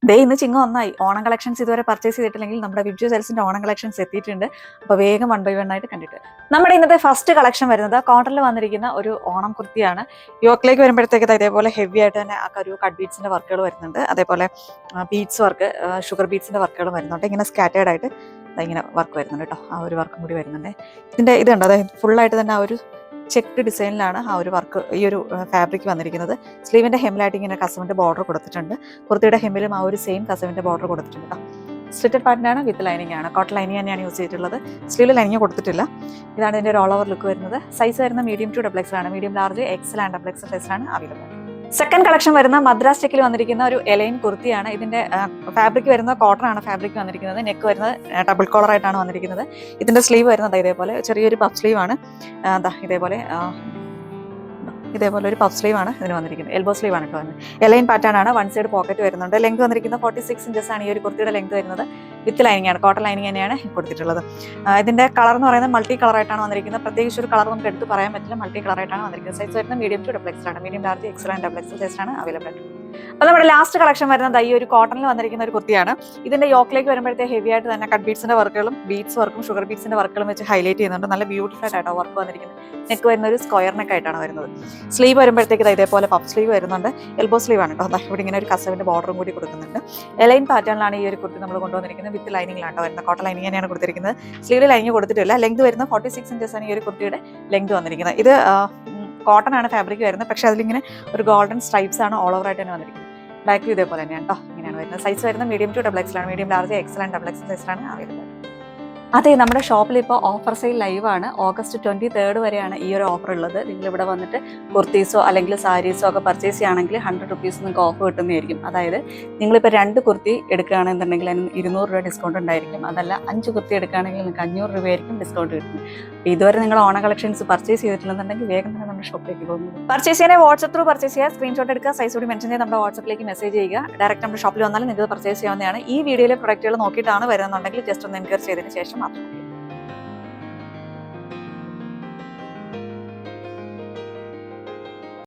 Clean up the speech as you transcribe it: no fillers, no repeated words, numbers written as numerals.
ദേ ഇന്ന് ചിങ്ങം ഒന്നായി. ഓണം കളക്ഷൻസ് ഇതുവരെ പർച്ചേസ് ചെയ്തിട്ടില്ലെങ്കിൽ നമ്മുടെ വിബ്ജു സെൽസിന്റെ ഓണം കളക്ഷൻസ് എത്തിയിട്ടുണ്ട്. അപ്പോൾ വേഗം 1 by 1 ആയിട്ട് കണ്ടിട്ട് നമ്മുടെ ഇന്നത്തെ ഫസ്റ്റ് കളക്ഷൻ വരുന്നത് കോട്ടണിൽ വന്നിരിക്കുന്ന ഒരു ഓണം കുർത്തിയാണ്. യോക്കിലേക്ക് വരുമ്പോഴത്തേക്ക് ഇതേപോലെ ഹെവി ആയിട്ട് തന്നെ ഒരു കട്ട് ബീഡ്സിന്റെ വർക്കുകൾ വരുന്നുണ്ട്. അതേപോലെ ബീഡ്സ് വർക്ക്, ഷുഗർ ബീഡ്സിന്റെ വർക്കുകൾ വരുന്നുണ്ട്. ഇങ്ങനെ സ്കാറ്റേർഡ് ആയിട്ട് ഇങ്ങനെ വർക്ക് വരുന്നുണ്ട് കേട്ടോ. ആ ഒരു വർക്കും കൂടി വരുന്നുണ്ട്. ഇതിന്റെ ഇതുണ്ട്, അതായത് ഫുള്ളായിട്ട് തന്നെ ആ ഒരു ചെക്ക് ഡിസൈനിലാണ് ആ ഒരു വർക്ക്, ഈ ഒരു ഫാബ്രിക് വന്നിരിക്കുന്നത്. സ്ലീവിന്റെ ഹെമ്മിലായിട്ട് ഇങ്ങനെ കസവിന്റെ ബോർഡർ കൊടുത്തിട്ടുണ്ട്. കുർത്തിയുടെ ഹെമ്മിലും ആ ഒരു സെയിം കസവിന്റെ ബോർഡർ കൊടുത്തിട്ടുണ്ട്. സ്ലിറ്റഡ് പാറ്റേണാണ്, വിത്ത് ലൈനിങ് ആണ്. കോട്ടൺ ലൈനിങ് തന്നെയാണ് യൂസ് ചെയ്തിട്ടുള്ളത്. സ്ലീവിൽ ലൈനിങ് കൊടുത്തിട്ടില്ല. ഇതാണ് ഇതിന്റെ ഒരു ഓൾ ഓവർ ലുക്ക് വരുന്നത്. സൈസ് വരുന്നത് മീഡിയം ടു ഡബിൾ എക്സൽ ആണ്. Medium, large, XL and double XL സൈസിലാണ് അവൈലബിൾ. സെക്കൻഡ് കളക്ഷൻ വരുന്ന മദ്രാസ് ചെക്കിൽ വന്നിരിക്കുന്ന ഒരു എലൈൻ കുർത്തിയാണ്. ഇതിന്റെ ഫാബ്രിക് വരുന്നത് കോട്ടൺ ആണ്. ഫാബ്രിക് വന്നിരിക്കുന്നത് നെക്ക് വരുന്നത് ഡബിൾ കോളർ ആയിട്ടാണ് വന്നിരിക്കുന്നത്. ഇതിന്റെ സ്ലീവ് വരുന്നത് ഇതേപോലെ ചെറിയൊരു പഫ് സ്ലീവ് ആണ്. ഇതേപോലെ ഒരു പഫ് സ്ലീവ് ആണ് ഇതിന് വന്നിരിക്കുന്നത്. എൽബോ സ്ലീവ് ആണ് കേട്ടോ. എലൈൻ പാറ്റേൺ ആണ്. 1 സൈഡ് പോക്കറ്റ് വരുന്നുണ്ട്. ലെങ്ത് വന്നിരിക്കുന്നത് 46 ഇഞ്ചസ് ആണ് ഈ ഒരു കുർത്തിയുടെ ലെങ്ത് വരുന്നത്. വിത്ത് ലൈനിങ് ആണ്, കോട്ടൺ ലൈനിങ് തന്നെയാണ് കൊടുത്തിട്ടുള്ളത്. ഇതിന്റെ കളർ എന്ന് പറയുന്നത് മൾട്ടി കളർ ആയിട്ടാണ് വന്നിരിക്കുന്നത്. പ്രത്യേകിച്ച് ഒരു കളർ നമുക്ക് എടുത്ത് പറയാൻ പറ്റില്ല. മൾട്ടി കളർ ആയിട്ടാണ് വന്നിരിക്കുന്നത്. സൈസ് വരുന്നത് മീഡിയം ടു ഡബിൾ എക്സൽ ആണ്. Medium, large, XL and double Excel സൈസാണ് അവൈലബിൾ. അപ്പോൾ നമ്മുടെ ലാസ്റ്റ് കളക്ഷൻ വരുന്നത് ഈ ഒരു കോട്ടണിൽ വന്നിരിക്കുന്ന ഒരു കുർത്തിയാണ്. ഇതിന്റെ യോക്കിലേക്ക് വരുമ്പോഴത്തേക്ക് ഹെവി ആയിട്ട് തന്നെ കട്ട് ബീഡ്സിന്റെ വർക്കുകളും ബീഡ്സ് വർക്കും ഷുഗർ ബീഡ്സിന്റെ വർക്കുകളും വെച്ച് ഹൈലൈറ്റ് ചെയ്യുന്നുണ്ട്. നല്ല ബ്യൂട്ടിഫുൾ ആയിട്ടാണ് വർക്ക് വന്നിരിക്കുന്നത്. നെക്ക് വരുന്ന ഒരു സ്ക്വയർ നെക്ക് ആയിട്ടാണ് വരുന്നത്. സ്ലീവ് വരുമ്പോഴത്തേക്ക് ഇതേപോലെ പഫ് സ്ലീവ് വരുന്നുണ്ട്. എൽബോ സ്ലീവ് ആണ് കേട്ടോ. ഇവിടെ ഇങ്ങനെ ഒരു കസവിന്റെ ബോർഡറും കൂടി കൊടുക്കുന്നുണ്ട്. എലൈൻ പാറ്റേണിലാണ് ഈ ഒരു കുർത്തി നമ്മൾ കൊണ്ടുവന്നിരിക്കുന്നത്. വിത്ത് ലൈനിങ്ങിലാണ് വരുന്നത്. കോട്ടൺ ലൈനിങ് തന്നെയാണ് കൊടുത്തിരിക്കുന്നത്. സ്ലീവിൽ ലൈനിങ് കൊടുത്തിട്ടില്ല. ലെങ്ത് വരുന്നത് 46 ഇഞ്ചസ് ആണ് ഈ ഒരു കുർത്തിയുടെ ലെങ്ത് വന്നിരിക്കുന്നത്. ഇത് കോട്ടൺ ആണ് ഫാബ്രിക് വരുന്നത്. പക്ഷെ അതിലിങ്ങനെ ഒരു ഗോൾഡൻ സ്ട്രൈപ്സ് ആണ് ഓൾ ഓവർ ആയിട്ട് തന്നെ വന്നിരിക്കുന്നത്. ബാക്കും ഇതേപോലെ തന്നെയാണ് കേട്ടോ. ഇങ്ങനെയാണ് വരുന്നത്. സൈസ് വരുന്നത് മീഡിയം ടു ഡബിൾ എക്സൽ ആണ്. Medium, large, XL and double XL സൈസിലാണ് അവൈലബിൾ. അതെ, നമ്മുടെ ഷോപ്പിൽ ഇപ്പോൾ ഓഫർ സെയിൽ ലൈവാണ്. ഓഗസ്റ്റ് 23 വരെയാണ് ഈ ഒരു ഓഫർ ഉള്ളത്. നിങ്ങൾ ഇവിടെ വന്നിട്ട് കുർത്തീസോ അല്ലെങ്കിൽ സാരീസോ ഒക്കെ പർച്ചേസ് ചെയ്യുകയാണെങ്കിൽ 100 റുപ്പീസ് നിങ്ങൾക്ക് ഓഫ് കിട്ടുന്നതായിരിക്കും. അതായത് നിങ്ങളിപ്പോൾ 2 കുർത്തി എടുക്കുകയാണെന്നുണ്ടെങ്കിൽ അതിന് 200 രൂപ ഡിസ്കൗണ്ട് ഉണ്ടായിരിക്കും. അതല്ല 5 കുർത്തി എടുക്കുകയാണെങ്കിൽ നിങ്ങൾക്ക് 500 രൂപയായിരിക്കും ഡിസ്കൗണ്ട് കിട്ടുന്നത്. ഇതുവരെ നിങ്ങൾ ഓണ കളക്ഷൻസ് പർച്ചേസ് ചെയ്തിട്ടില്ലെന്നുണ്ടെങ്കിൽ വേഗം തന്നെ നമ്മുടെ ഷോപ്പിലേക്ക് പോകുന്നത്. പർച്ചേസ് ചെയ്യാൻ വാട്സ്ആപ്പ് ത്രൂ പർച്ചേസ് ചെയ്യുക. സ്ക്രീൻഷോട്ട് എടുക്കുക, സൈസ് കൂടി മെൻഷൻ ചെയ്ത് നമ്മുടെ വാട്സ്ആപ്പിലേക്ക് മെസ്സേജ് ചെയ്യുക. ഡയറക്റ്റ് നമ്മുടെ ഷോപ്പിൽ വന്നാലും നിങ്ങൾക്ക് പർച്ചേസ് ചെയ്യാവുന്നതാണ്. ഈ വീഡിയോയിലെ പ്രൊഡക്റ്റുകൾ നോക്കിയിട്ടാണ് വരുന്നുണ്ടെങ്കിൽ ജസ്റ്റ് ഒന്ന് എൻക്വയറി ചെയ്തതിന് ശേഷം മാത്രം.